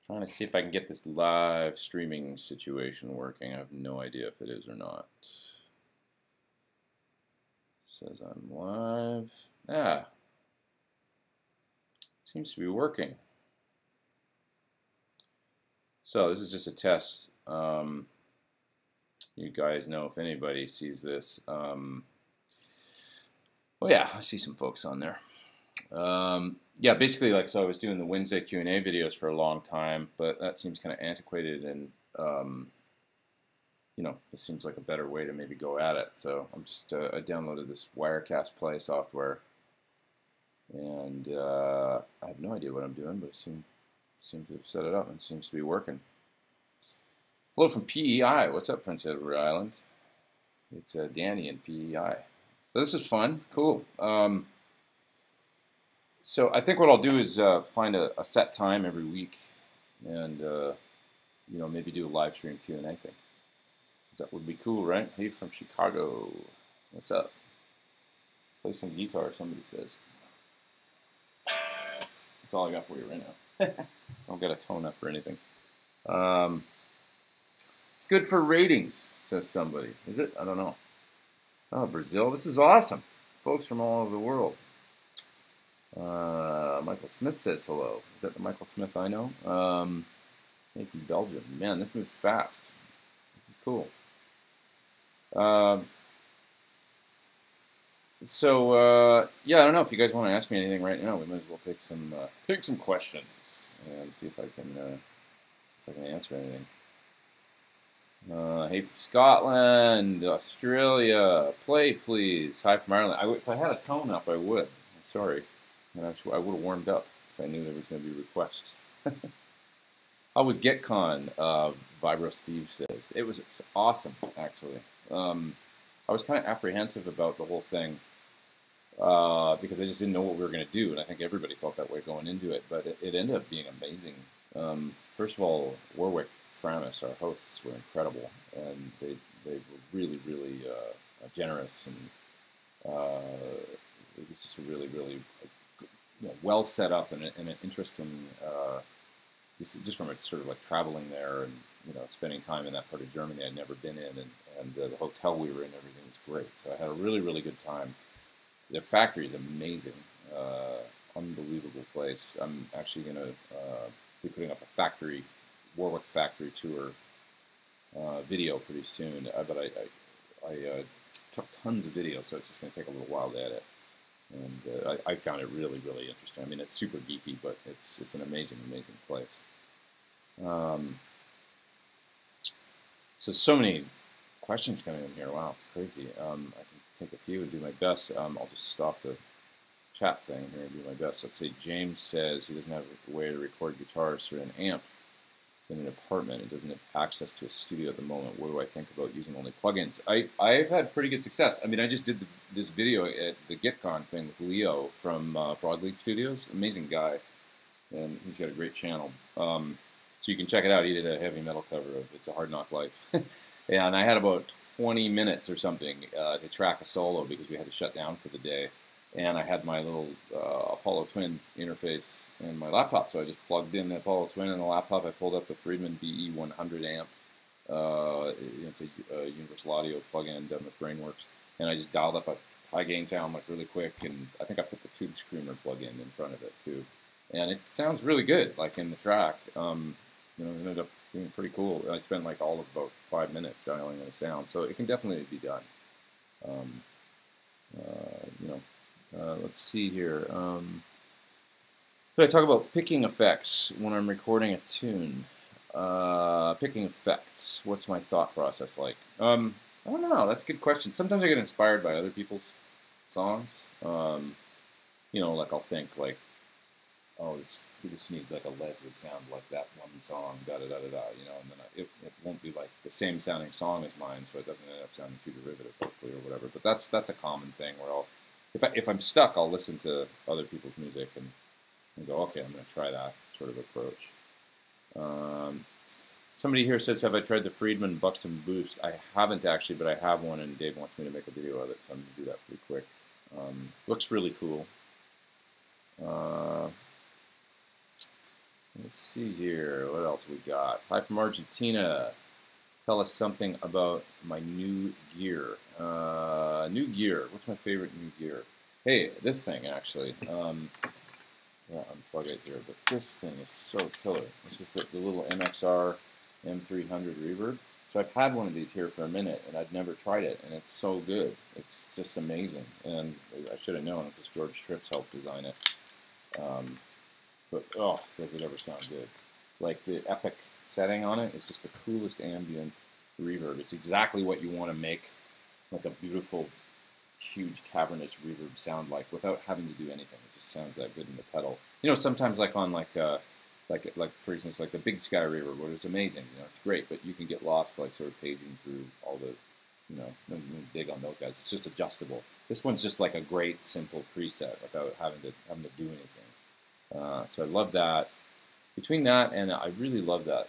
Trying to see if I can get this live streaming situation working. I have no idea if it is or not. Says I'm live. Ah, seems to be working. So this is just a test. You guys know if anybody sees this. Well, yeah, I see some folks on there. Yeah, basically, like, so I was doing the Wednesday Q&A videos for a long time, but that seems kind of antiquated, and you know, this seems like a better way to maybe go at it. So I'm just I downloaded this Wirecast Play software, and I have no idea what I'm doing, but it seems to have set it up and seems to be working. Hello from PEI. What's up, Prince Edward Island? It's Danny in PEI. So this is fun. Cool. So I think what I'll do is find a set time every week, and you know, maybe do a live stream Q&A thing. That would be cool, right? Hey, from Chicago. What's up? Play some guitar, somebody says. That's all I got for you right now. I don't got a tone up or anything. It's good for ratings, says somebody. Is it? I don't know. Oh, Brazil. This is awesome. Folks from all over the world. Michael Smith says hello. Is that the Michael Smith I know? Hey, from Belgium. Man, this moves fast. This is cool. Yeah, I don't know if you guys want to ask me anything right now. We might as well take some questions and see if I can answer anything. Hey, from Scotland, Australia, play please. Hi from Ireland. If I had a tone up, I would. I'm sorry. And I would have warmed up if I knew there was going to be requests. How was GetCon? Vibro Steve says. It was awesome, actually. I was kind of apprehensive about the whole thing because I just didn't know what we were going to do, and I think everybody felt that way going into it, but it ended up being amazing. First of all, Warwick Framis, our hosts, were incredible, and they were really, really generous, and it was just a really, really well set up and an interesting, just from a sort of like traveling there and spending time in that part of Germany I'd never been in, and the hotel we were in, everything was great. So I had a really, really good time. The factory is amazing, unbelievable place. I'm actually going to be putting up a Warwick factory tour video pretty soon, but I took tons of videos, so it's just going to take a little while to edit. And I found it really, really interesting. I mean, it's super geeky, but it's an amazing, amazing place. So many questions coming in here. Wow, it's crazy. I can take a few and do my best. I'll just stop the chat thing here and do my best. Let's say James says he doesn't have a way to record guitars through an amp in an apartment and doesn't have access to a studio at the moment. What do I think about using only plugins? I've had pretty good success. I mean, I just did this video at the GetCon thing with Leo from Frog League Studios. Amazing guy, and he's got a great channel. So you can check it out. He did a heavy metal cover of It's a Hard Knock Life. And I had about 20 minutes or something to track a solo because we had to shut down for the day. And I had my little Apollo Twin interface in my laptop, so I just plugged in the Apollo Twin in the laptop. I pulled up the Friedman BE100 amp. It's a Universal Audio plug-in done with Brainworks, and I just dialed up a high gain sound like really quick, and I think I put the Tube Screamer plug-in in front of it too, and it sounds really good, like in the track. It ended up being pretty cool. I spent like all of about 5 minutes dialing in a sound, so it can definitely be done. Let's see here. Did I talk about picking effects when I'm recording a tune? Picking effects. What's my thought process like? I don't know. That's a good question. Sometimes I get inspired by other people's songs. Like I'll think like, oh, this needs like a Leslie sound like that one song, da da da da da. And then it won't be like the same sounding song as mine, so it doesn't end up sounding too derivative, hopefully, or whatever. But that's a common thing where if I'm stuck, I'll listen to other people's music and go, okay, I'm going to try that sort of approach. Somebody here says, have I tried the Friedman Buxton Boost? I haven't actually, but I have one, and Dave wants me to make a video of it, so I'm going to do that pretty quick. Looks really cool. Let's see here. What else we got? Hi from Argentina. Tell us something about my new gear. New gear. What's my favorite new gear? Hey, this thing actually. Yeah, unplug it here, but this thing is so killer. This is the little MXR M300 reverb. So I've had one of these here for a minute, and I'd never tried it, and it's so good. It's just amazing, and I should have known because George Tripp's helped design it. But oh, does it ever sound good? Like the Epic setting on it is just the coolest ambient reverb. It's exactly what you want to make like a beautiful, huge cavernous reverb sound like without having to do anything. It just sounds that good in the pedal. You know, sometimes like on like for instance like the Big Sky reverb, where it's amazing. You know, it's great, but you can get lost like sort of paging through all the, you know, don't dig on those guys. It's just adjustable. This one's just like a great simple preset without having to do anything. So I love that. Between that and I really love that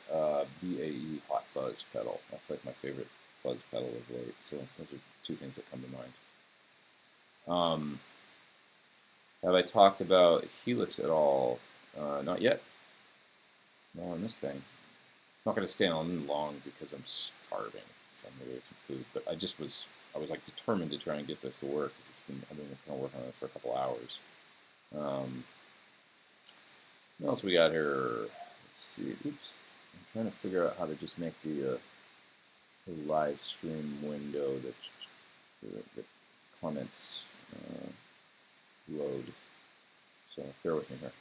BAE Hot Fuzz pedal. That's like my favorite fuzz pedal of late. So those are two things that come to mind. Have I talked about Helix at all? Not yet. No, on this thing. I'm not going to stay on long because I'm starving. So I'm going to get some food. But I was like determined to try and get this to work because I've been kind of working on this for a couple hours. What else we got here? Let's see. Oops. I'm trying to figure out how to just make the live stream window that comments load. So bear with me here.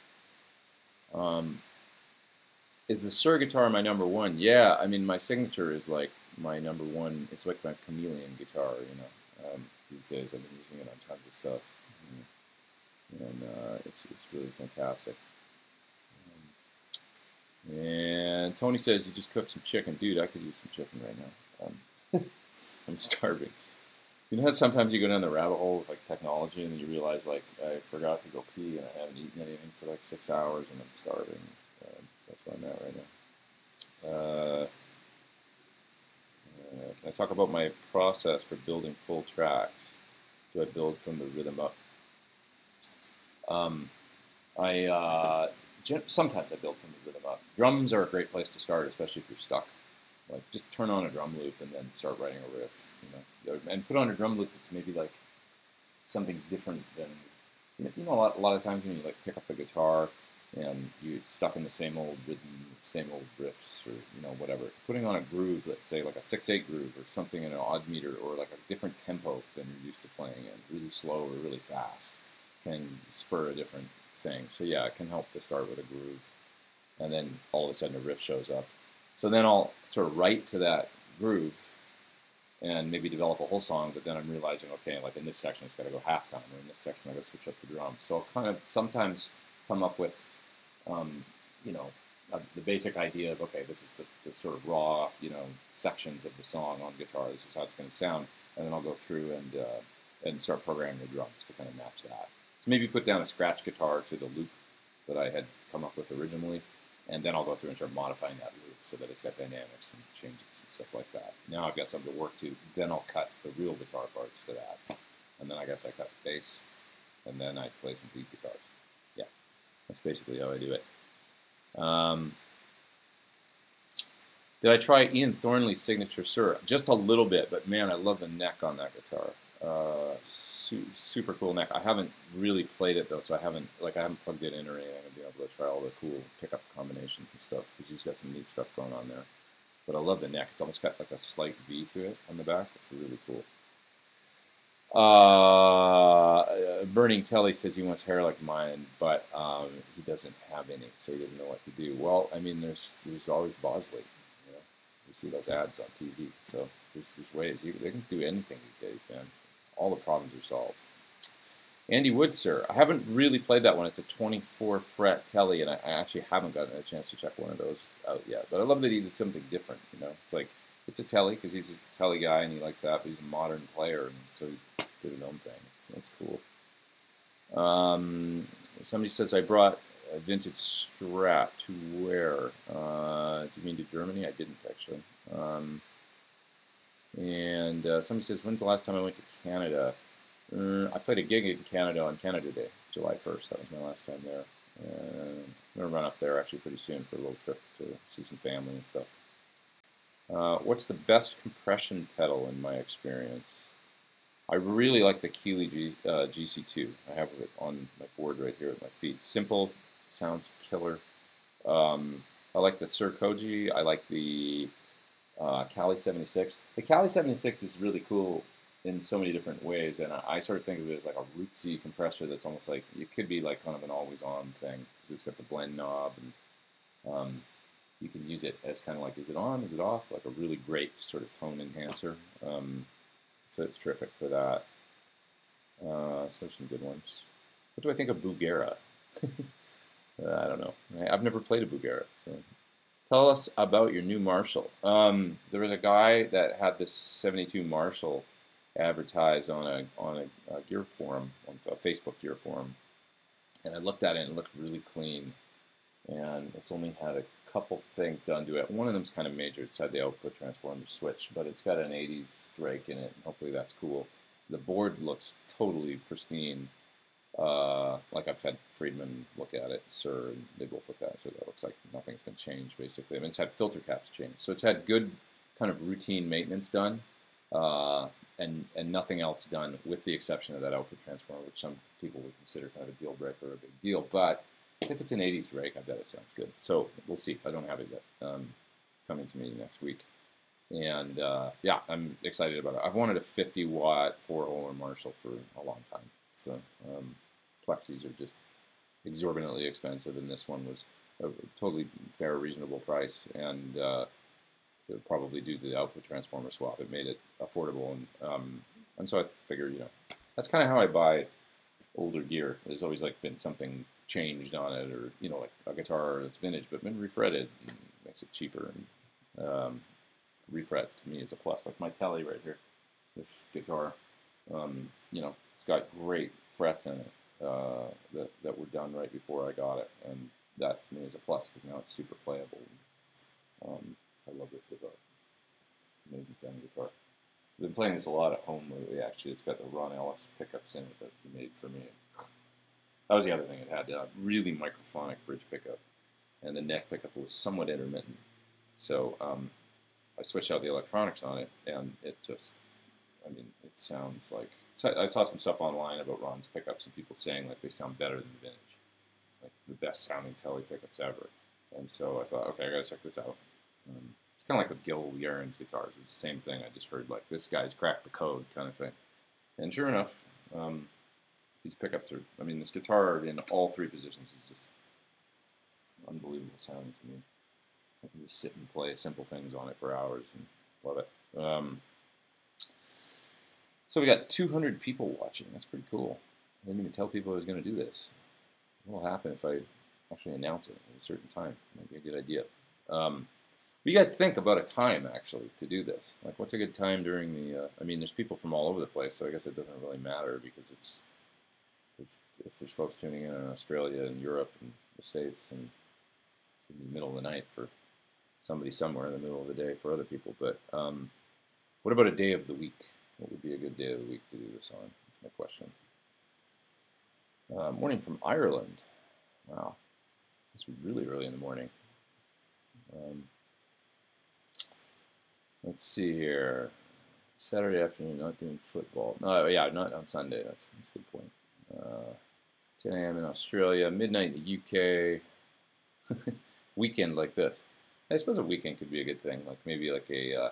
Is the Sur guitar my number one? Yeah, I mean my signature is like my number one. It's like my chameleon guitar, you know. These days I've been using it on tons of stuff, and it's really fantastic. And Tony says you just cooked some chicken. Dude, I could use some chicken right now. I'm starving. You know how sometimes you go down the rabbit hole with like technology and then you realize like I forgot to go pee and I haven't eaten anything for like 6 hours and I'm starving. That's where I'm at right now. Can I talk about my process for building full tracks? Do I build from the rhythm up? Sometimes I build from the rhythm up. Drums are a great place to start, especially if you're stuck. Like, just turn on a drum loop and then start writing a riff, you know, and put on a drum loop that's maybe like something different than, you know, a lot of times when you like pick up a guitar and you're stuck in the same old rhythm, same old riffs, or you know, whatever. Putting on a groove, let's say like a 6/8 groove or something in an odd meter, or like a different tempo than you're used to playing in, really slow or really fast, can spur a different thing. So yeah, it can help to start with a groove, and then all of a sudden a riff shows up. So then I'll sort of write to that groove and maybe develop a whole song, but then I'm realizing, okay, like in this section it's got to go halftime, or in this section I got to switch up the drums. So I'll kind of sometimes come up with, you know, the basic idea of, okay, this is the sort of raw, you know, sections of the song on guitar. This is how it's going to sound, and then I'll go through and start programming the drums to kind of match that. So maybe put down a scratch guitar to the loop that I had come up with originally, and then I'll go through and start modifying that loop so that it's got dynamics and changes and stuff like that. Now I've got something to work to. Then I'll cut the real guitar parts to that, and then I guess I cut the bass, and then I play some beat guitars. Yeah, that's basically how I do it. Did I try Ian Thornley's signature Sur? Just a little bit, but man, I love the neck on that guitar. Super cool neck. I haven't really played it though, so I haven't plugged it in or anything to be able to try all the cool pickup combinations and stuff, because he's got some neat stuff going on there. But I love the neck. It's almost got like a slight V to it on the back. It's really cool. Burning Telly says he wants hair like mine, but he doesn't have any, so he doesn't know what to do. Well, I mean, there's always Bosley. You know, you see those ads on TV, so there's ways. They can do anything these days, man. All the problems are solved. Andy Wood, sir. I haven't really played that one. It's a 24 fret Telly, and I actually haven't gotten a chance to check one of those out yet. But I love that he did something different. You know, it's like it's a Telly because he's a Telly guy and he likes that, but he's a modern player, and so he did his own thing. So that's cool. Somebody says I brought a vintage Strat to where? Do you mean to Germany? I didn't actually. And somebody says, when's the last time I went to Canada? I played a gig in Canada on Canada Day, July 1st. That was my last time there. I'm going to run up there actually pretty soon for a little trip to see some family and stuff. What's the best compression pedal in my experience? I really like the Keeley GC2. I have it on my board right here at my feet. Simple, sounds killer. I like the Sir Koji. I like the Cali 76. The Cali 76 is really cool in so many different ways, and I sort of think of it as like a rootsy compressor that's almost like, it could be like kind of an always-on thing, because it's got the blend knob, and you can use it as kind of like, is it on, is it off, like a really great sort of tone enhancer. So it's terrific for that. So some good ones. What do I think of Bugera? I don't know. I've never played a Bugera. So. Tell us about your new Marshall. There was a guy that had this 72 Marshall advertised on a gear forum, on a Facebook gear forum, and I looked at it and it looked really clean. And it's only had a couple things done to it. One of them's kind of major. It's had the output transformer switch, but it's got an 80s Drake in it, and hopefully that's cool. The board looks totally pristine. Like I've had Friedman look at it, Sir, and they both look at it, so that looks like nothing's been changed, basically. I mean, it's had filter caps changed. So it's had good kind of routine maintenance done, and nothing else done, with the exception of that output transformer, which some people would consider kind of a deal breaker or a big deal. But if it's an 80s Drake, I bet it sounds good. So we'll see. I don't have it yet. It's coming to me next week. And yeah, I'm excited about it. I've wanted a 50-watt 4-hole Marshall for a long time. So plexis are just exorbitantly expensive, and this one was a totally fair, reasonable price, and probably due to the output transformer swap, it made it affordable. And so I figure, you know, that's kind of how I buy older gear. There's always like been something changed on it, or you know, like a guitar that's vintage but been refretted, and makes it cheaper. And refret to me is a plus. Like my Telly right here, this guitar, you know, it's got great frets in it that were done right before I got it, and that to me is a plus because now it's super playable. I love this guitar. Amazing sounding guitar. I've been playing this a lot at home lately. Actually, it's got the Ron Ellis pickups in it that he made for me. That was the other thing. It had a really microphonic bridge pickup, and the neck pickup was somewhat intermittent. So I switched out the electronics on it, and it just, I mean, it sounds like, so I saw some stuff online about Ron's pickups and people saying like they sound better than vintage, like the best sounding Telly pickups ever. And so I thought, okay, I gotta check this out. It's kind of like with Gil Yaron's guitars. It's the same thing. I just heard like this guy's cracked the code kind of thing. And sure enough, these pickups are, I mean, this guitar in all three positions is just unbelievable sounding to me. I can just sit and play simple things on it for hours and love it. So we got 200 people watching. That's pretty cool. I didn't even tell people I was going to do this. What will happen if I actually announce it at a certain time? Might be a good idea. What do you guys think about a time, actually, to do this? Like, what's a good time during the... I mean, there's people from all over the place, so I guess it doesn't really matter because it's... If there's folks tuning in Australia and Europe and the States, and it's in the middle of the night for somebody somewhere in the middle of the day for other people. But what about a day of the week? What would be a good day of the week to do this on? That's my question. Morning from Ireland. Wow. This was really early in the morning. Let's see here. Saturday afternoon, not doing football. No, yeah, not on Sunday. That's a good point. 10 a.m. in Australia, midnight in the UK. Weekend like this. I suppose a weekend could be a good thing. Like maybe like a, I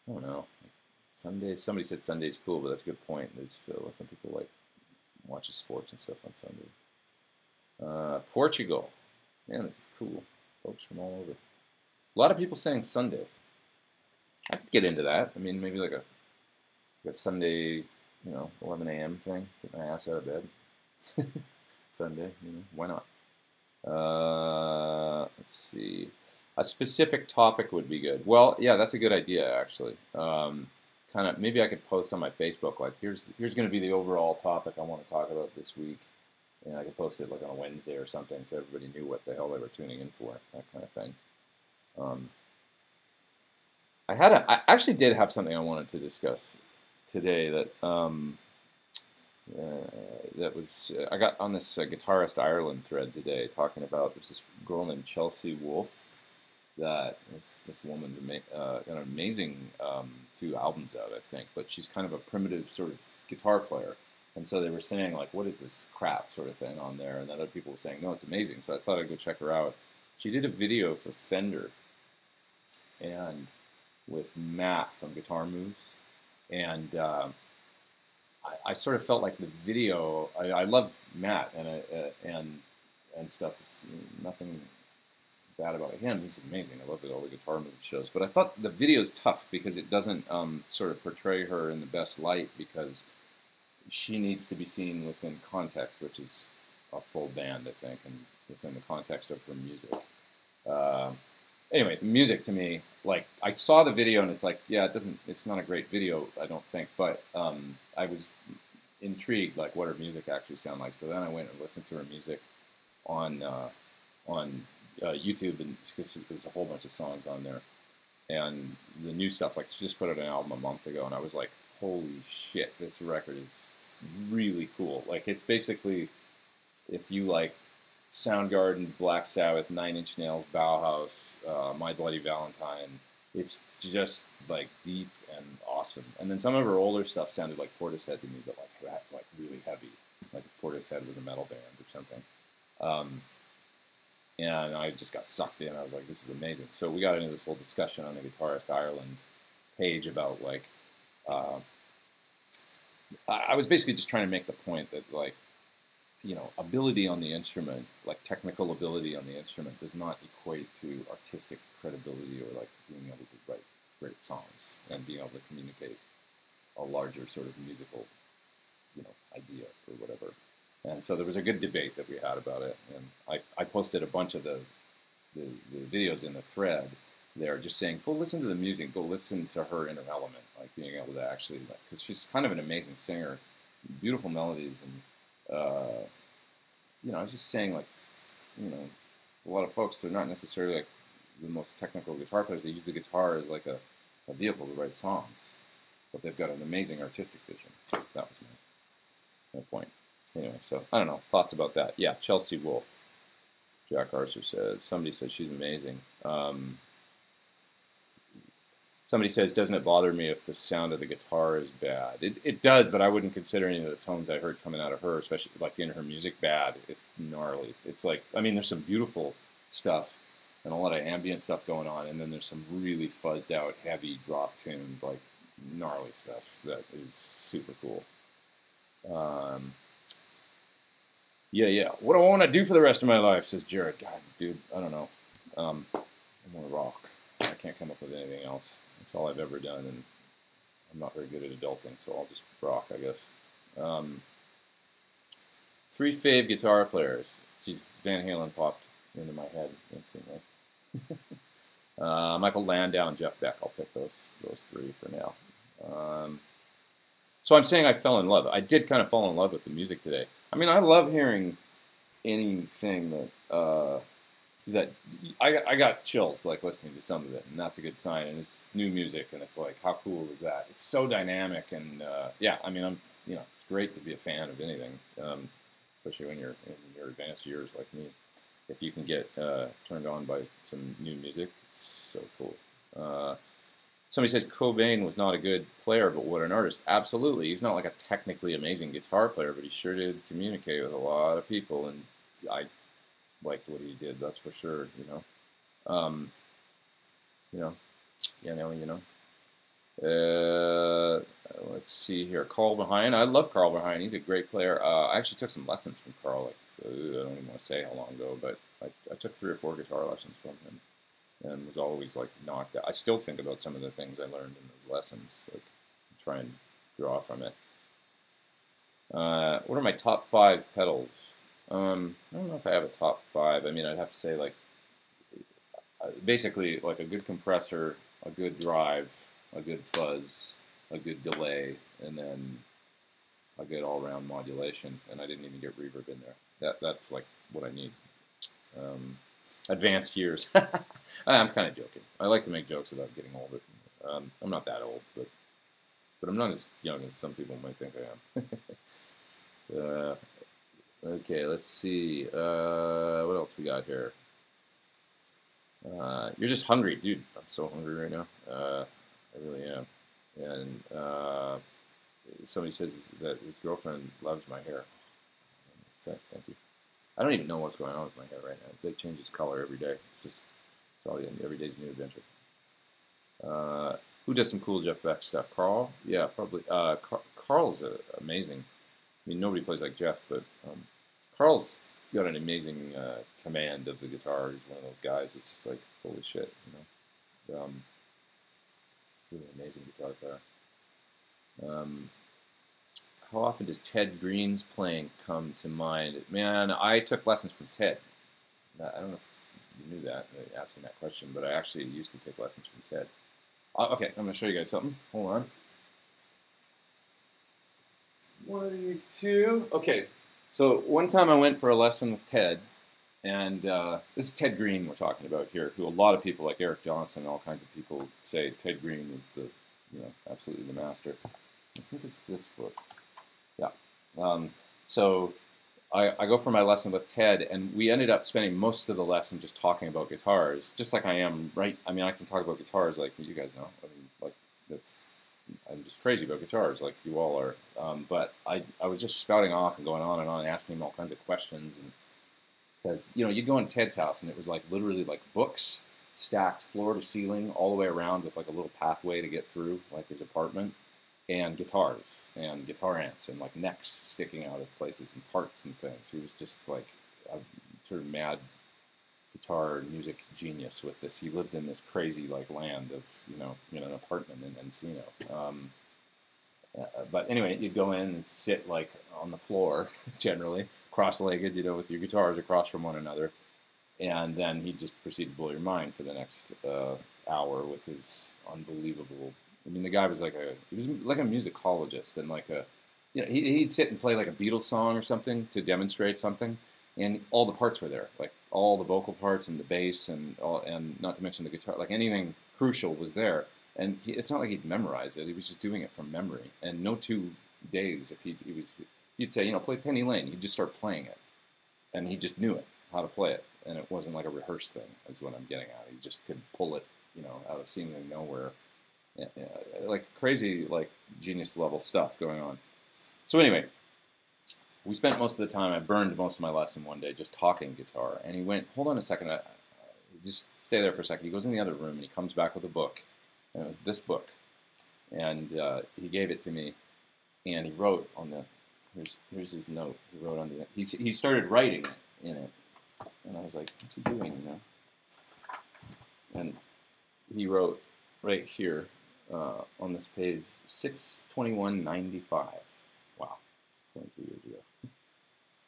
don't know, Sunday. Somebody said Sunday's cool, but that's a good point. There's some people like watches sports and stuff on Sunday. Portugal. Man, this is cool. Folks from all over. A lot of people saying Sunday. I could get into that. I mean, maybe like a Sunday, you know, 11 a.m. thing. Get my ass out of bed. Sunday, you know, why not? Let's see. A specific topic would be good. Well, yeah, that's a good idea, actually. Kind of, maybe I could post on my Facebook, like, here's going to be the overall topic I want to talk about this week. And I could post it like on a Wednesday or something so everybody knew what the hell they were tuning in for, that kind of thing. I actually did have something I wanted to discuss today that that was I got on this Guitarist Ireland thread today talking about there's this girl named Chelsea Wolfe that this woman's got an amazing few albums out, I think, but she's kind of a primitive sort of guitar player. And so they were saying, like, what is this crap sort of thing on there? And other people were saying, no, it's amazing. So I thought I'd go check her out. She did a video for Fender and with Matt from Guitar Moves. And I sort of felt like the video, I love Matt and stuff. Nothing bad about him. He's amazing. I love all the Guitar Moves shows. But I thought the video is tough because it doesn't sort of portray her in the best light, because she needs to be seen within context, which is a full band, I think, and within the context of her music. Anyway, the music to me, like, I saw the video and it's like, yeah, it's not a great video, I don't think, but I was intrigued, like, what her music actually sound like. So then I went and listened to her music on YouTube, and because there's a whole bunch of songs on there, and the new stuff, like, she just put out an album a month ago, and I was like, holy shit, this record is really cool. Like, it's basically, if you like Soundgarden, Black Sabbath, Nine Inch Nails, Bauhaus, My Bloody Valentine, it's just like deep and awesome. And then some of her older stuff sounded like Portishead to me, but like really heavy, like if Portishead was a metal band or something. And I just got sucked in. I was like, this is amazing. So we got into this whole discussion on the Guitarist Ireland page about, like, I was basically just trying to make the point that, like, you know, ability on the instrument, like technical ability on the instrument, does not equate to artistic credibility or like being able to write great songs and being able to communicate a larger sort of musical, you know, idea or whatever. And so there was a good debate that we had about it, and I posted a bunch of the videos in the thread there, just saying, go listen to the music, go listen to her inner element, like being able to actually, because she's kind of an amazing singer, beautiful melodies, and you know, I was just saying, like, you know, a lot of folks, they're not necessarily like the most technical guitar players. They use the guitar as like a vehicle to write songs, but they've got an amazing artistic vision. So that was my point. Anyway, so I don't know, thoughts about that. Yeah, Chelsea Wolfe. Jack Arthur says, somebody said she's amazing. Somebody says, doesn't it bother me if the sound of the guitar is bad? It does, but I wouldn't consider any of the tones I heard coming out of her, especially like in her music, bad. It's gnarly. It's like, I mean, there's some beautiful stuff and a lot of ambient stuff going on, and then there's some really fuzzed out, heavy, drop tuned, like gnarly stuff that is super cool. Yeah. What do I want to do for the rest of my life, says Jared. God, dude, I don't know. I want to rock. I can't come up with anything else. That's all I've ever done, and I'm not very good at adulting, so I'll just rock, I guess. 3 fave guitar players. Geez, Van Halen popped into my head instantly. Michael Landau and Jeff Beck. I'll pick those 3 for now. So I'm saying I fell in love. I did kind of fall in love with the music today. I mean, I love hearing anything that I got chills, like, listening to some of it, and that's a good sign. And it's new music, and it's like, how cool is that? It's so dynamic, and yeah, I mean, it's great to be a fan of anything, especially when you're in your advanced years like me. If you can get turned on by some new music, it's so cool. Somebody says Cobain was not a good player, but what an artist. Absolutely. He's not like a technically amazing guitar player, but he sure did communicate with a lot of people, and I liked what he did, that's for sure, you know. Let's see here. Carl Verheyen. I love Carl Verheyen. He's a great player. I actually took some lessons from Carl, like, I don't even want to say how long ago, but I took 3 or 4 guitar lessons from him, and was always like knocked out. I still think about some of the things I learned in those lessons, like try and draw from it. What are my top 5 pedals? I don't know if I have a top 5. I mean, I'd have to say, like, basically like a good compressor, a good drive, a good fuzz, a good delay, and then a good all-around modulation. And I didn't even get reverb in there. That's like what I need. Advanced years. I'm kind of joking. I like to make jokes about getting older. I'm not that old, but I'm not as young as some people might think I am. Okay, let's see. What else we got here? You're just hungry, dude. I'm so hungry right now. I really am. And somebody says that his girlfriend loves my hair. Thank you. I don't even know what's going on with my hair right now. It's like changes color every day. It's just every day's a new adventure. Who does some cool Jeff Beck stuff? Carl? Yeah, probably. Carl's amazing. I mean, nobody plays like Jeff, but Carl's got an amazing command of the guitar. He's one of those guys that's just like, holy shit, you know. Really amazing guitar player. How often does Ted Green's playing come to mind? Man, I took lessons from Ted. I don't know if you knew that, asking that question, but I actually used to take lessons from Ted. Okay, I'm going to show you guys something. Hold on. One of these two. Okay, so one time I went for a lesson with Ted, and this is Ted Green we're talking about here, who a lot of people like Eric Johnson and all kinds of people say Ted Green is the, you know, absolutely the master. I think it's this book. Yeah. So I go for my lesson with Ted, and we ended up spending most of the lesson just talking about guitars, just like I am, right? I mean, I can talk about guitars like you guys know. I mean, like I'm just crazy about guitars, like you all are. But I was just spouting off and going on and on, asking him all kinds of questions, and because you know, you'd go in Ted's house, and it was like literally like books stacked floor to ceiling all the way around with like a little pathway to get through, like his apartment. And guitars and guitar amps and like necks sticking out of places and parts and things. He was just like a sort of mad guitar music genius with this. He lived in this crazy like land of, you know, in an apartment in Encino. But anyway, you'd go in and sit like on the floor, generally cross-legged, you know, with your guitars across from one another, and then he'd just proceed to blow your mind for the next hour with his unbelievable. I mean, the guy was like he was like a musicologist, and like you know, he'd sit and play like a Beatles song or something to demonstrate something, and all the parts were there, like all the vocal parts and the bass and not to mention the guitar, like anything crucial was there. And it's not like he'd memorize it; he was just doing it from memory. And no 2 days, if you'd say, you know, play Penny Lane, he'd just start playing it, and he just knew it, how to play it, and it wasn't like a rehearsed thing. Is what I'm getting at. He just could pull it, you know, out of seemingly nowhere. Like crazy, like genius level stuff going on. So anyway, we spent most of the time, I burned most of my lesson one day just talking guitar. And he went, hold on a second, just stay there for a second. He goes in the other room and he comes back with a book. And it was this book. And he gave it to me, and he wrote on the, here's his note. He wrote on the, he started writing in it. And I was like, what's he doing, you know? And he wrote right here, on this page, 6/21/95. Wow, 22 years ago.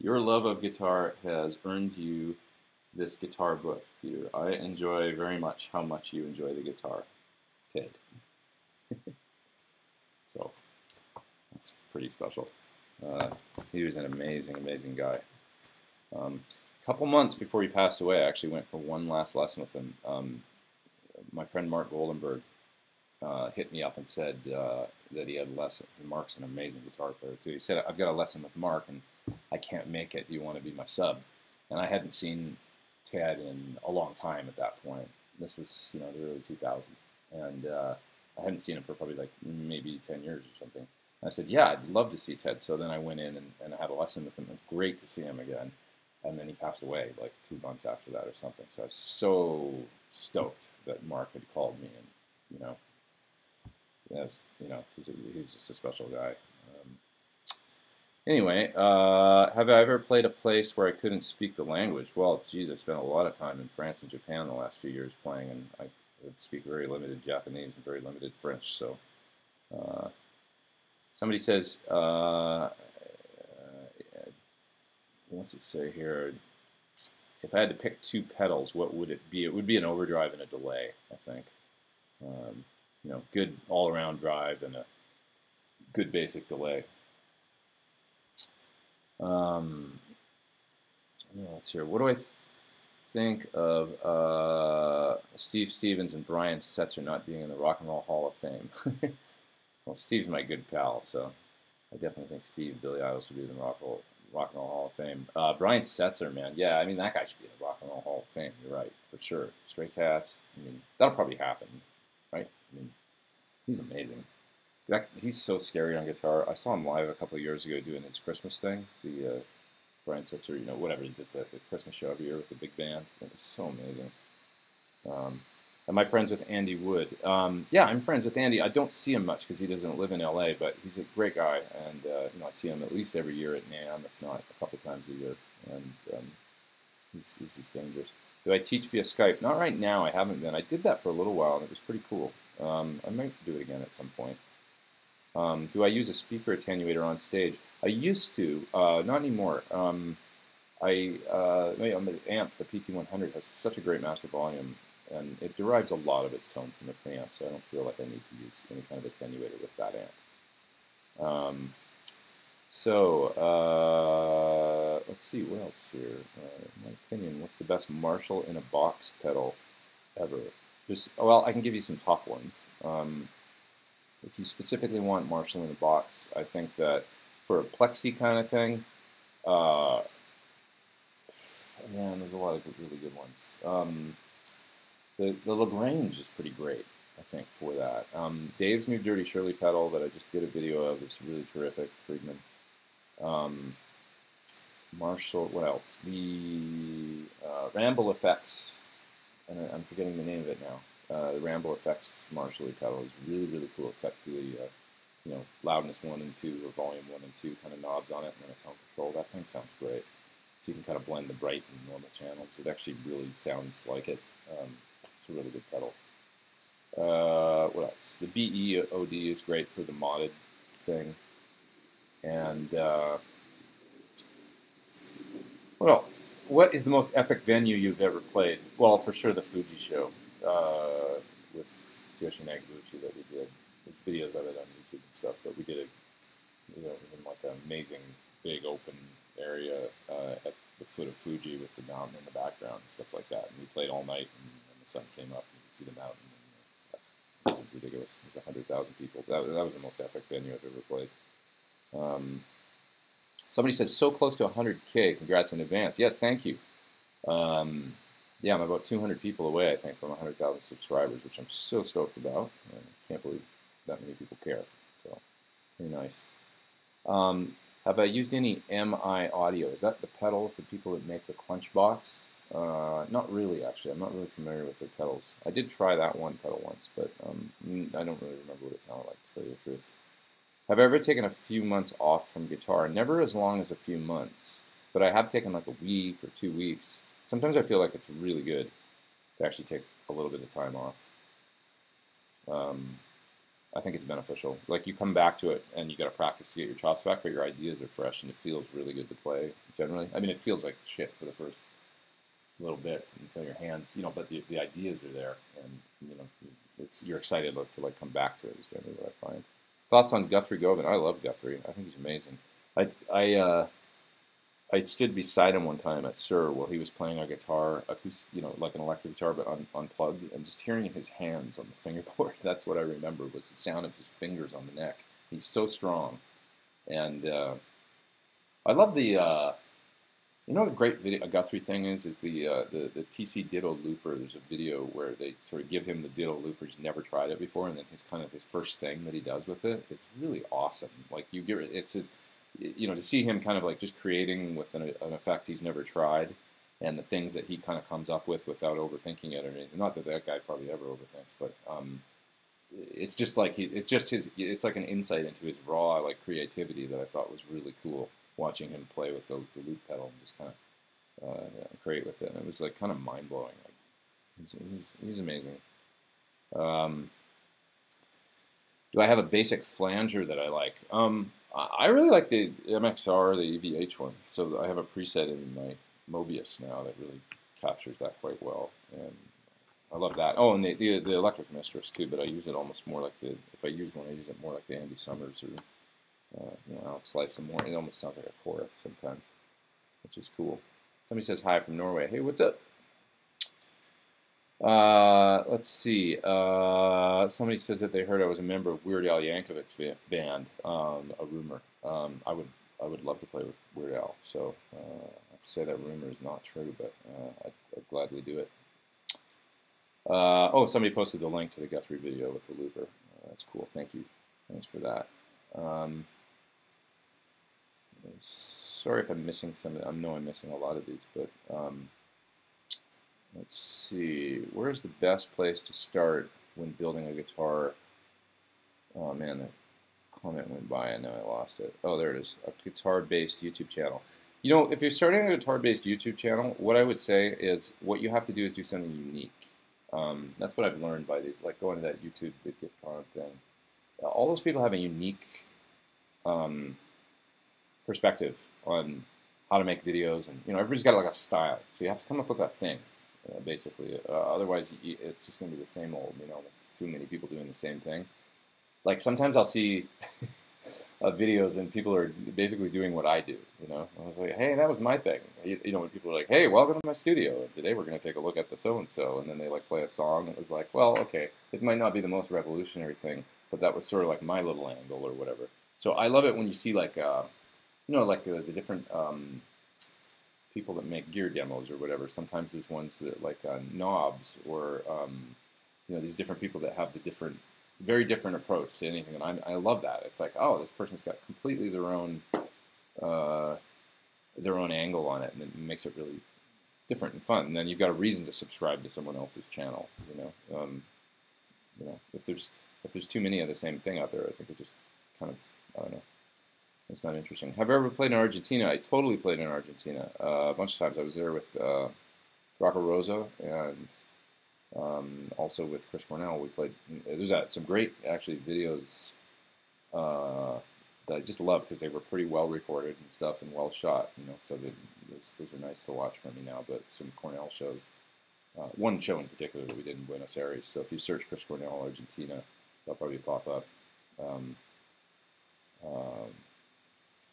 Your love of guitar has earned you this guitar book, Peter. I enjoy very much how much you enjoy the guitar, Ted. So that's pretty special. He was an amazing, amazing guy. A couple months before he passed away, I actually went for one last lesson with him. My friend Mark Goldenberg hit me up and said that he had a lesson. Mark's an amazing guitar player too. He said, I've got a lesson with Mark and I can't make it. Do you want to be my sub? And I hadn't seen Ted in a long time at that point. This was, you know, the early 2000s. And I hadn't seen him for probably like maybe 10 years or something. And I said, yeah, I'd love to see Ted. So then I went in and I had a lesson with him. It was great to see him again. And then he passed away like 2 months after that or something. So I was so stoked that Mark had called me, and, you know, he's just a special guy. Anyway, have I ever played a place where I couldn't speak the language? Well, geez, I spent a lot of time in France and Japan the last few years playing, and I speak very limited Japanese and very limited French. So somebody says, what's it say here? If I had to pick 2 pedals, what would it be? It would be an overdrive and a delay, I think. You know, good all-around drive and a good basic delay. Let's hear. What do I think of Steve Stevens and Brian Setzer not being in the Rock and Roll Hall of Fame? Well, Steve's my good pal, so I definitely think Steve Billy Idol should be in the Rock and Roll Hall of Fame. Brian Setzer, man, yeah, I mean that guy should be in the Rock and Roll Hall of Fame. You're right, for sure. Stray Cats, I mean that'll probably happen, right? I mean he's amazing. He's so scary on guitar. I saw him live a couple of years ago doing his Christmas thing. The Brian Setzer, you know, whatever he does, the Christmas show every year with the big band. It was so amazing. Am I friends with Andy Wood? Yeah, I'm friends with Andy. I don't see him much because he doesn't live in LA, but he's a great guy, and you know, I see him at least every year at NAMM, if not a couple times a year, and he's just dangerous. Do I teach via Skype? Not right now. I haven't been. I did that for a little while, and it was pretty cool. I might do it again at some point. Do I use a speaker attenuator on stage? I used to, not anymore. The amp, the PT100, has such a great master volume, and it derives a lot of its tone from the preamp, so I don't feel like I need to use any kind of attenuator with that amp. Let's see, what else here? In my opinion, what's the best Marshall in a box pedal ever? Well, I can give you some top ones. If you specifically want Marshall in a box, I think that for a plexi kind of thing, man, there's a lot of really good ones. The LaGrange is pretty great, I think, for that. Dave's new Dirty Shirley pedal that I just did a video of is really terrific, Friedman. Marshall, what else? The Ramble Effects, and I'm forgetting the name of it now. The Ramble Effects Marshall pedal is really, really cool. It's got the you know, loudness 1 and 2, or volume 1 and 2 kind of knobs on it, and then a tone control. That thing sounds great. So you can kind of blend the bright and normal channels. It actually really sounds like it. It's a really good pedal. What else? The BEOD is great for the modded thing. And what else? What is the most epic venue you've ever played? Well, for sure the Fuji show with Yoshi Nagabuchi that we did. There's videos of it on YouTube and stuff, but we did it, you know, in like an amazing big open area at the foot of Fuji with the mountain in the background and stuff like that. And we played all night, and the sun came up, and you could see the mountain. And, it was ridiculous. It was 100,000 people. That was the most epic venue I've ever played. Somebody says, so close to 100K. Congrats in advance. Yes, thank you. Yeah, I'm about 200 people away, I think, from 100,000 subscribers, which I'm so stoked about. I can't believe that many people care. So, pretty nice. Have I used any MI audio? Is that the pedals, the people that make the Crunch Box? Not really, actually. I'm not really familiar with their pedals. I did try that one pedal once, but I don't really remember what it sounded like, to tell you the truth. Have I ever taken a few months off from guitar? Never as long as a few months, but I have taken like a week or 2 weeks. Sometimes I feel like it's really good to actually take a little bit of time off. I think it's beneficial. Like, you come back to it and you got to practice to get your chops back, but your ideas are fresh and it feels really good to play generally. I mean, it feels like shit for the first little bit until your hands, you know, but the ideas are there, and you know, you're excited to like come back to it is generally what I find. Thoughts on Guthrie Govan? I love Guthrie. I think he's amazing. I stood beside him one time at SUR while he was playing a guitar, you know, like an electric guitar, but unplugged, and just hearing his hands on the fingerboard. That's what I remember, was the sound of his fingers on the neck. He's so strong, and I love the. You know what a great video, a Guthrie thing is the TC Ditto looper. There's a video where they sort of give him the Ditto looper. He's never tried it before, and then his first thing that he does with it is really awesome. Like, you give it, you know, to see him kind of like just creating with an effect he's never tried, and the things that he kind of comes up with without overthinking it or anything. Not that that guy probably ever overthinks, but it's just like it's like an insight into his raw like creativity that I thought was really cool. Watching him play with the loop pedal and just kind of create with it, and it was like kind of mind blowing. Like, he's amazing. Do I have a basic flanger that I like? I really like the MXR, the EVH one. So I have a preset in my Mobius now that really captures that quite well, and I love that. Oh, and the Electric Mistress too, but I use it almost more like if I use one, I use it more like the Andy Summers or you know, Alex Lifeson more. It almost sounds like a chorus sometimes, which is cool. Somebody says hi from Norway. Hey, what's up? Let's see. Somebody says that they heard I was a member of Weird Al Yankovic's band. A rumor. I would love to play with Weird Al. So I have to say that rumor is not true, but I'd gladly do it. Oh, somebody posted the link to the Guthrie video with the looper. That's cool. Thank you. Thanks for that. Sorry if I'm missing some. I know I'm missing a lot of these, but let's see. Where's the best place to start when building a guitar? Oh man, that comment went by and now I lost it. Oh, there it is. A guitar-based YouTube channel. You know, if you're starting a guitar-based YouTube channel, what I would say is what you have to do is do something unique. That's what I've learned by like going to that YouTube VidGitCon thing. All those people have a unique perspective on how to make videos, and you know, everybody's got like a style, so you have to come up with that thing, basically. Otherwise, it's just going to be the same old. You know, with too many people doing the same thing. Like sometimes I'll see videos and people are basically doing what I do. You know, I was like, hey, that was my thing. You know, when people are like, hey, welcome to my studio, and today we're going to take a look at the so and so, and then they like play a song. And it was like, well, okay, it might not be the most revolutionary thing, but that was sort of like my little angle or whatever. So I love it when you see like you know, like the different people that make gear demos or whatever. Sometimes there's ones that like knobs or you know, these different people that have the very different approach to anything, and I love that. It's like, oh, this person's got completely their own angle on it, and it makes it really different and fun. And then you've got a reason to subscribe to someone else's channel. You know, if there's too many of the same thing out there, I think it just kind of, I don't know. It's not interesting. Have I ever played in Argentina? I totally played in Argentina a bunch of times. I was there with Rocco Rosa and also with Chris Cornell. We played. There's some great actually videos that I just love because they were pretty well recorded and stuff and well shot. You know, so those are nice to watch for me now. But some Cornell shows. One show in particular that we did in Buenos Aires. So if you search Chris Cornell Argentina, they'll probably pop up.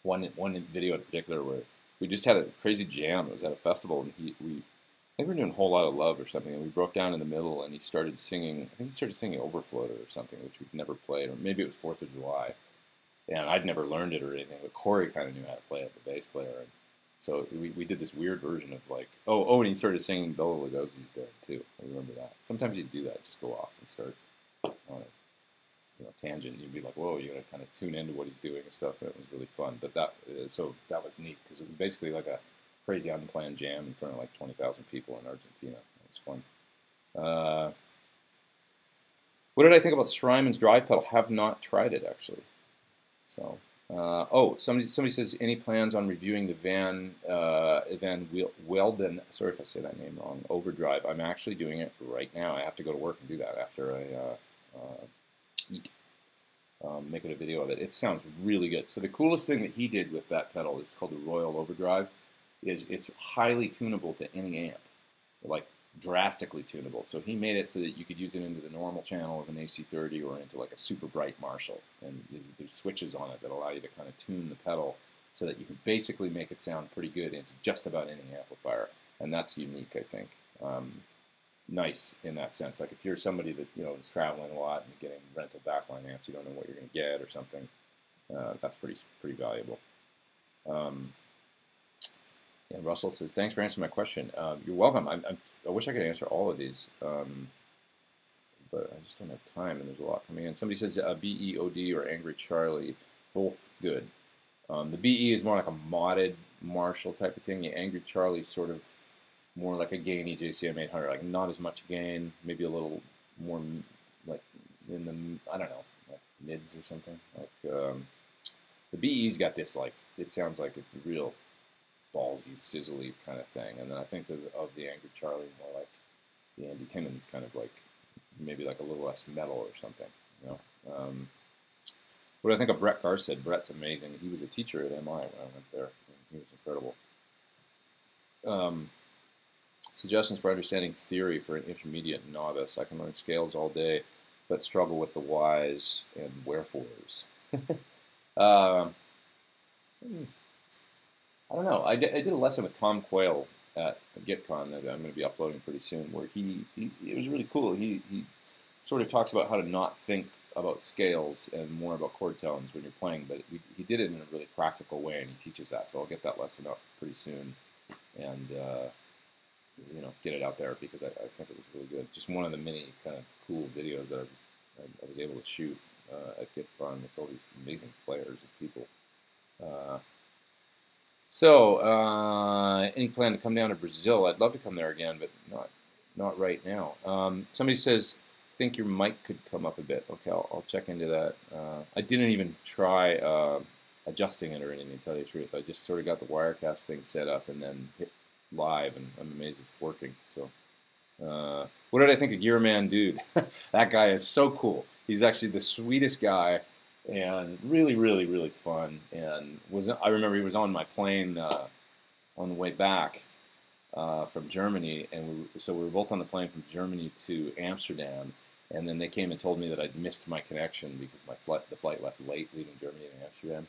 One video in particular where we just had a crazy jam. It was at a festival, and I think we were doing a whole lot of love or something, and we broke down in the middle, and he started singing. I think he started singing Overfloater or something, which we'd never played, or maybe it was 4th of July, and I'd never learned it or anything. But Corey kind of knew how to play it, the bass player, and so we did this weird version of like, and he started singing Bela Lugosi's Dead too. I remember that. Sometimes he'd do that, just go off and start on it. You know, tangent, you'd be like, whoa, you gotta kind of tune into what he's doing and stuff, and it was really fun. But that was neat, because it was basically like a crazy unplanned jam in front of like 20,000 people in Argentina. It was fun. What did I think about Strymon's drive pedal? Have not tried it, actually. So, somebody says, any plans on reviewing the Van Welden, sorry if I say that name wrong, Overdrive. I'm actually doing it right now. I have to go to work and do that after I eat. Make it a video of it. It sounds really good. So the coolest thing that he did with that pedal is called the Royal Overdrive. It's highly tunable to any amp, like drastically tunable. So he made it so that you could use it into the normal channel of an AC30 or into like a super bright Marshall. And there's switches on it that allow you to kind of tune the pedal so that you can basically make it sound pretty good into just about any amplifier. And that's unique, I think. Nice in that sense. Like if you're somebody that, you know, is traveling a lot and getting rental backline amps, you don't know what you're going to get or something. That's pretty valuable. And Russell says, thanks for answering my question. You're welcome. I wish I could answer all of these, but I just don't have time, and there's a lot coming in. Somebody says BEOD or Angry Charlie, both good. The BE is more like a modded Marshall type of thing. The Angry Charlie is sort of more like a gainy JCM 800, like not as much gain, maybe a little more like in the, I don't know, like mids or something. Like the BE's got this, like, it sounds like it's a real ballsy, sizzly kind of thing. And then I think of the Angry Charlie more like the Andy Timmons, kind of like maybe like a little less metal or something, you know. What do I think of Brett Garsted? Brett's amazing. He was a teacher at MI when I went there. He was incredible. Suggestions for understanding theory for an intermediate novice. I can learn scales all day, but struggle with the whys and wherefores. I don't know. I did a lesson with Tom Quayle at GitCon that I'm going to be uploading pretty soon, where it was really cool. He sort of talks about how to not think about scales and more about chord tones when you're playing, but he did it in a really practical way, and he teaches that. So I'll get that lesson up pretty soon, and you know, get it out there because I think it was really good. Just one of the many kind of cool videos that I was able to shoot at GitFun with all these amazing players and people. Any plan to come down to Brazil? I'd love to come there again, but not right now. Somebody says, think your mic could come up a bit. Okay, I'll check into that. I didn't even try adjusting it or anything, to tell you the truth. I just sort of got the Wirecast thing set up and then hit live, and I'm amazed it's working. So, what did I think of Gear Man Dude? That guy is so cool. He's actually the sweetest guy, and really, really, really fun. And I remember he was on my plane on the way back from Germany, and so we were both on the plane from Germany to Amsterdam. And then they came and told me that I'd missed my connection because the flight left late, leaving Germany to Amsterdam.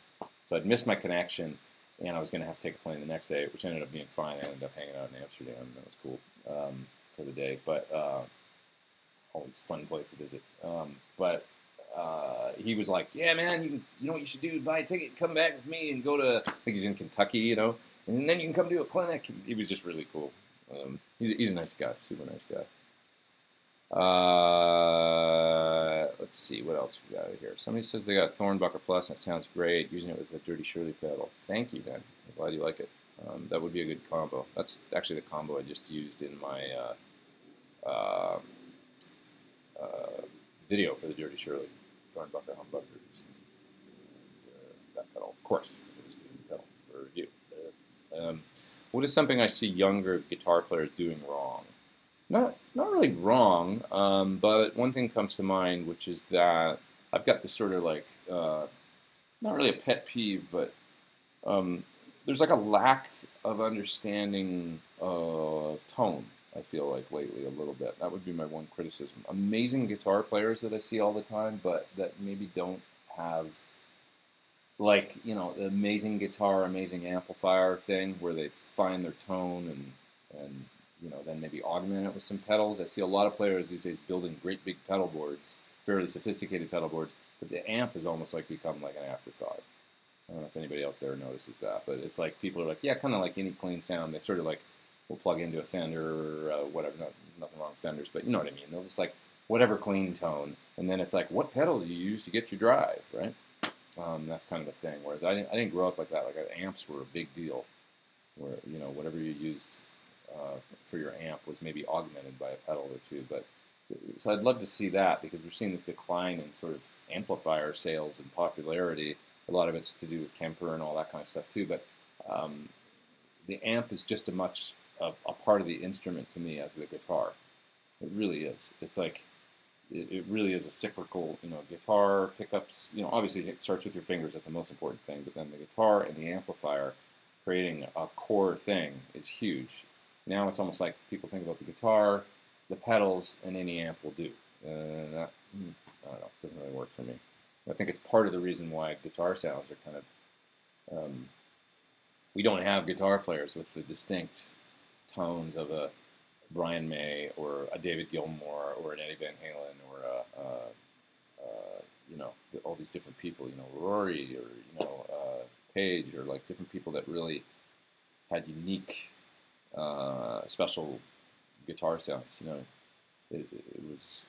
So I'd missed my connection, and I was going to have to take a plane the next day, which ended up being fine. I ended up hanging out in Amsterdam. That was cool for the day, but always a fun place to visit. He was like, "Yeah, man, you know what you should do? Buy a ticket, come back with me, and go to." I think he's in Kentucky, you know, and then you can come do a clinic. He was just really cool. He's a nice guy, super nice guy. Let's see what else we got here. Somebody says they got a Thornbucker Plus, and it sounds great. Using it with a Dirty Shirley pedal. Thank you, man. I'm glad you like it. That would be a good combo. That's actually the combo I just used in my video for the Dirty Shirley. Thornbucker humbuckers. That pedal, of course. It was a good pedal for review. What is something I see younger guitar players doing wrong? Not really wrong, but one thing comes to mind, which is that I've got this sort of like, not really a pet peeve, but there's like a lack of understanding of tone, I feel like, lately a little bit. That would be my one criticism. Amazing guitar players that I see all the time, but that maybe don't have, like, you know, the amazing guitar, amazing amplifier thing where they find their tone and you know, then maybe augment it with some pedals. I see a lot of players these days building great big pedal boards, fairly sophisticated pedal boards, but the amp has almost like become like an afterthought. I don't know if anybody out there notices that, but it's like people are like, yeah, kind of like any clean sound. They sort of like will plug into a Fender or whatever. Nothing wrong with Fenders, but you know what I mean. They'll just like whatever clean tone, and then it's like, what pedal do you use to get your drive, right? That's kind of the thing. Whereas I didn't grow up like that. Like amps were a big deal, where you know whatever you used for your amp was maybe augmented by a pedal or two. But so I'd love to see that, because we're seeing this decline in sort of amplifier sales and popularity. A lot of it's to do with Kemper and all that kind of stuff too. But the amp is just a part of the instrument to me as the guitar. It really is. It's like it really is a cyclical, you know, guitar pickups. You know, obviously it starts with your fingers. That's the most important thing. But then the guitar and the amplifier creating a core thing is huge. Now it's almost like people think about the guitar, the pedals, and any amp will do. I don't know, it doesn't really work for me. I think it's part of the reason why guitar sounds are kind of, we don't have guitar players with the distinct tones of a Brian May or a David Gilmour or an Eddie Van Halen or you know, all these different people, you know, Rory or, you know, Page, or like different people that really had unique special guitar sounds. You know, it was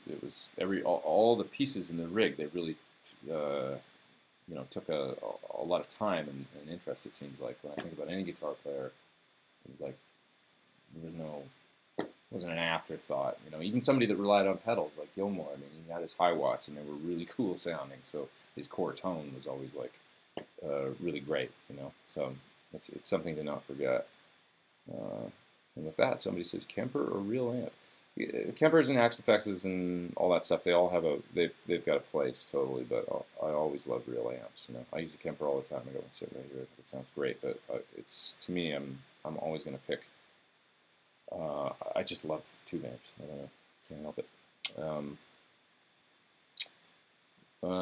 all the pieces in the rig. They really you know, took a lot of time and interest. It seems like when I think about any guitar player, it was like wasn't an afterthought. You know, even somebody that relied on pedals like Gilmour. I mean, he had his high watts and they were really cool sounding. So his core tone was always like really great. You know, so it's something to not forget. And with that, somebody says Kemper or real amp. Kempers and Axe Effects and all that stuff, they all have they've got a place totally, but I always love real amps. You know, I use a Kemper all the time. I go and sit right here. It sounds great, but it's, to me, I'm always going to pick. I just love tube amps. I don't know, can't help it.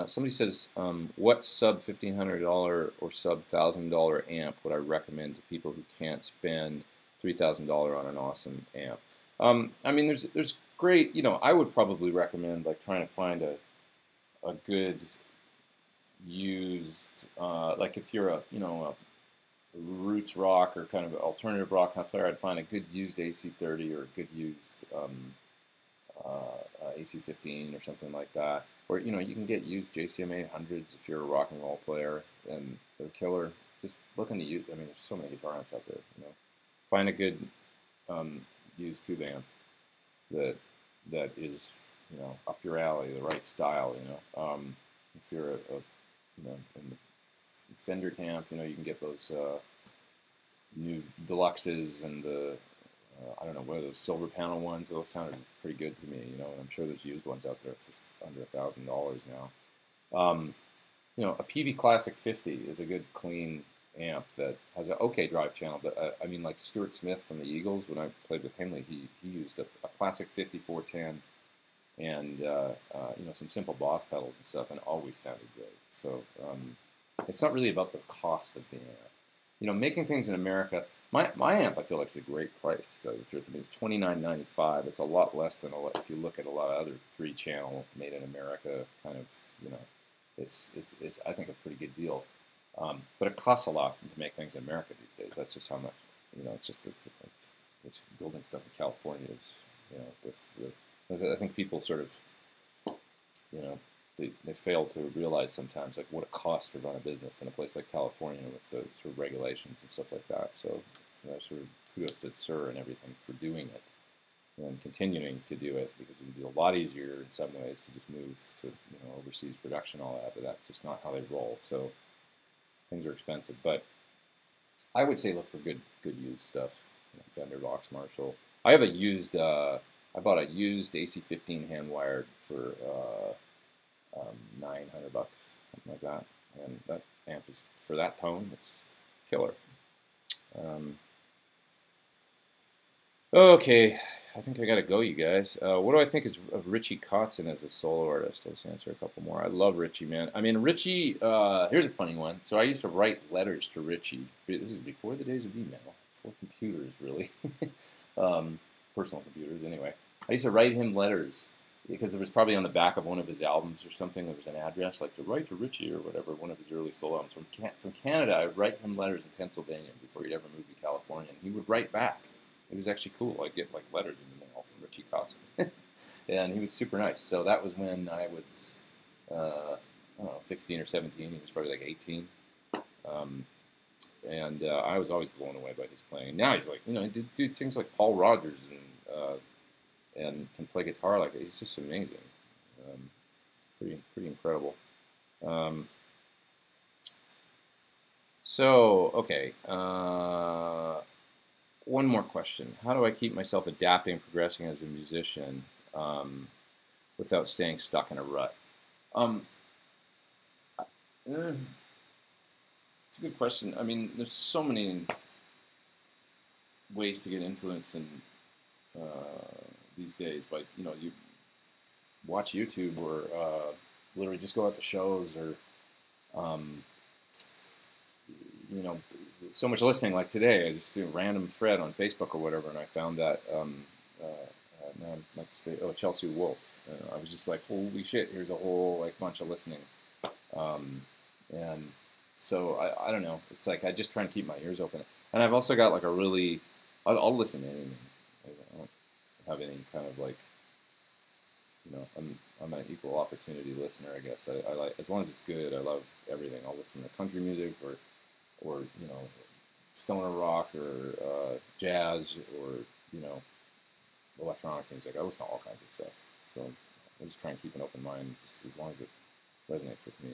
Somebody says, what sub $1,500 or sub $1,000 amp would I recommend to people who can't spend $3,000 on an awesome amp? I mean, there's great, you know, I would probably recommend like trying to find a good used, like if you're a, you know, a roots rock or kind of alternative rock kind of player, I'd find a good used AC30 or a good used AC15 or something like that. Or, you know, you can get used JCM 800s if you're a rock and roll player, and they're killer. Just looking to use, I mean, there's so many guitar amps out there, you know. Find a good used tube amp that is, you know, up your alley, the right style, you know. If you're you know, in the Fender camp, you know, you can get those new deluxes and the I don't know, what are those silver panel ones? Those sounded pretty good to me, you know. And I'm sure there's used ones out there for under $1,000 now. You know, a PV Classic 50 is a good clean amp that has an okay drive channel. But I mean, like Stuart Smith from the Eagles, when I played with Henley, he used a Classic 5410 and you know, some simple Boss pedals and stuff, and it always sounded great. So it's not really about the cost of the amp. You know, making things in America. My amp, I feel like, is a great price, to tell you the truth. I mean, it's $29.95. It's a lot less than if you look at a lot of other 3-channel made in America kind of, you know, it's I think a pretty good deal. But it costs a lot to make things in America these days. That's just how much, you know, it's just it's building stuff in California is, you know, I think people sort of, you know, they fail to realize sometimes like what it costs to run a business in a place like California with the sort of regulations and stuff like that. So, you know, sort of kudos to Sir and everything for doing it and continuing to do it, because it'd be a lot easier in some ways to just move to, you know, overseas production and all that, but that's just not how they roll. So things are expensive, but I would say look for good used stuff. You know, Fender, Vox, Marshall. I have a used. I bought a used AC15 hand wired for $900, something like that, and that amp is, for that tone, it's killer. Okay, I think I gotta go, you guys. What do I think of Richie Kotzen as a solo artist? Let's answer a couple more. I love Richie, man. I mean, Richie, here's a funny one. So I used to write letters to Richie. This is before the days of email, before computers, really. Personal computers, anyway. I used to write him letters because it was probably on the back of one of his albums or something. There was an address, like to write to Richie or whatever, one of his early solo albums. From Canada, I would write him letters in Pennsylvania before he'd ever moved to California, and he would write back. It was actually cool. I'd get like letters in the mail from Richie Kotzen. And he was super nice. So that was when I was, I don't know, 16 or 17. He was probably like 18. And I was always blown away by his playing. And now he's like, you know, dude sings like Paul Rodgers and can play guitar like it. He's just amazing. Pretty incredible. So, okay. One more question. How do I keep myself adapting and progressing as a musician without staying stuck in a rut? It's a good question. I mean, there's so many ways to get influenced in these days. But, you know, you watch YouTube or literally just go out to shows or, you know, so much listening. Like today, I just do a random thread on Facebook or whatever, and I found that now I'm like, Chelsea Wolfe. I was just like, holy shit! Here's a whole like bunch of listening, and so I don't know. It's like I just try and keep my ears open, and I've also got like a really I'll listen to anything. I don't have any kind of like, you know, I'm an equal opportunity listener, I guess. I like, as long as it's good, I love everything. I'll listen to country music or you know, stoner rock or jazz or, you know, electronic music. I listen to all kinds of stuff. So I just try and keep an open mind, just as long as it resonates with me.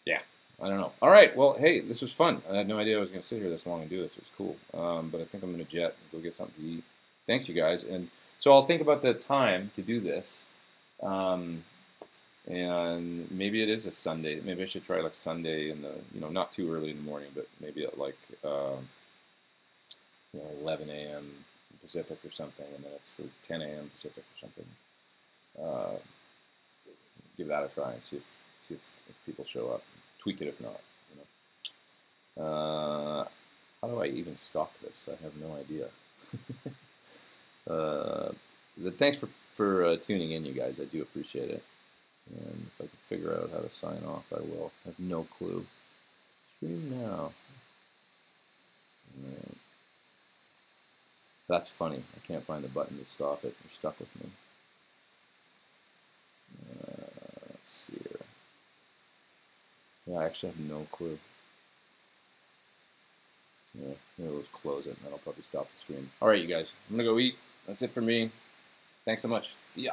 Yeah, I don't know. All right, well, hey, this was fun. I had no idea I was going to sit here this long and do this. It was cool. But I think I'm going to jet and go get something to eat. Thanks, you guys. And so I'll think about the time to do this. And maybe it is a Sunday. Maybe I should try like Sunday in the, you know, not too early in the morning, but maybe at like, you know, 11 a.m. Pacific or something, and then it's 10 a.m. Pacific or something. Give that a try and see if people show up. Tweak it if not. You know. How do I even stock this? I have no idea. Thanks for tuning in, you guys. I do appreciate it. And if I can figure out how to sign off, I will. I have no clue. Stream now. Right. That's funny. I can't find the button to stop it. You're stuck with me. Let's see here. Yeah, I actually have no clue. Yeah, maybe let's close it and that'll probably stop the stream. All right, you guys. I'm going to go eat. That's it for me. Thanks so much. See ya.